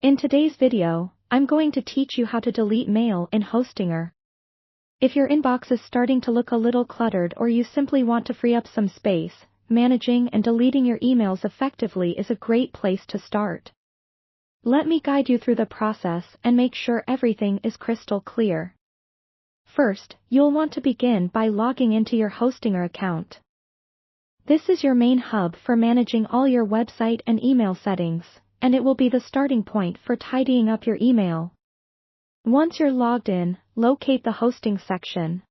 In today's video, I'm going to teach you how to delete mail in Hostinger. If your inbox is starting to look a little cluttered or you simply want to free up some space, managing and deleting your emails effectively is a great place to start. Let me guide you through the process and make sure everything is crystal clear. First, you'll want to begin by logging into your Hostinger account. This is your main hub for managing all your website and email settings, and it will be the starting point for tidying up your email. Once you're logged in, locate the hosting section.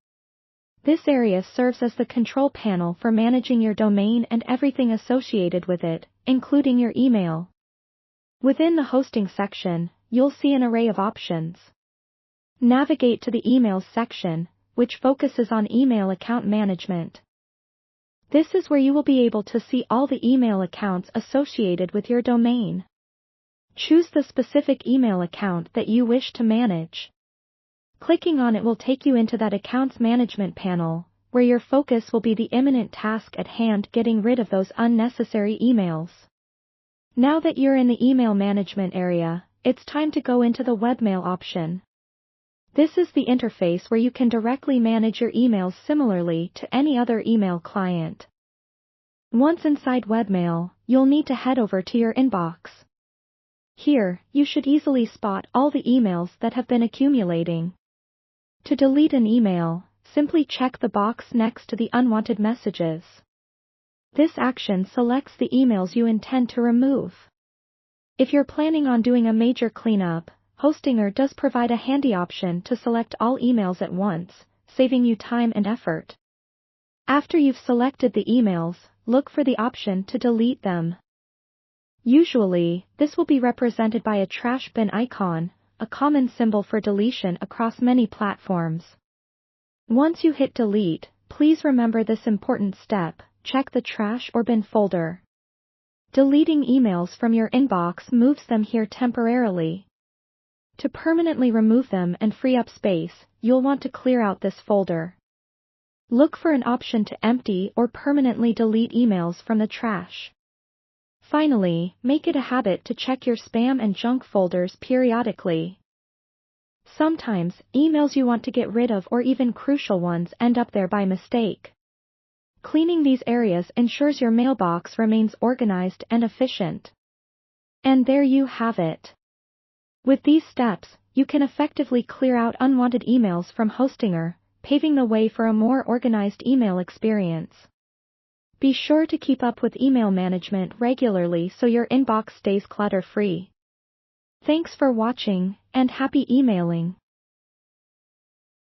This area serves as the control panel for managing your domain and everything associated with it, including your email. Within the hosting section, you'll see an array of options. Navigate to the Emails section, which focuses on email account management. This is where you will be able to see all the email accounts associated with your domain. Choose the specific email account that you wish to manage. Clicking on it will take you into that account's management panel, where your focus will be the imminent task at hand, getting rid of those unnecessary emails. Now that you're in the email management area, it's time to go into the Webmail option. This is the interface where you can directly manage your emails similarly to any other email client. Once inside Webmail, you'll need to head over to your inbox. Here, you should easily spot all the emails that have been accumulating. To delete an email, simply check the box next to the unwanted messages. This action selects the emails you intend to remove. If you're planning on doing a major cleanup, Hostinger does provide a handy option to select all emails at once, saving you time and effort. After you've selected the emails, look for the option to delete them. Usually, this will be represented by a trash bin icon, a common symbol for deletion across many platforms. Once you hit delete, please remember this important step: check the trash or bin folder. Deleting emails from your inbox moves them here temporarily. To permanently remove them and free up space, you'll want to clear out this folder. Look for an option to empty or permanently delete emails from the trash. Finally, make it a habit to check your spam and junk folders periodically. Sometimes, emails you want to get rid of or even crucial ones end up there by mistake. Cleaning these areas ensures your mailbox remains organized and efficient. And there you have it. With these steps, you can effectively clear out unwanted emails from Hostinger, paving the way for a more organized email experience. Be sure to keep up with email management regularly so your inbox stays clutter-free. Thanks for watching, and happy emailing!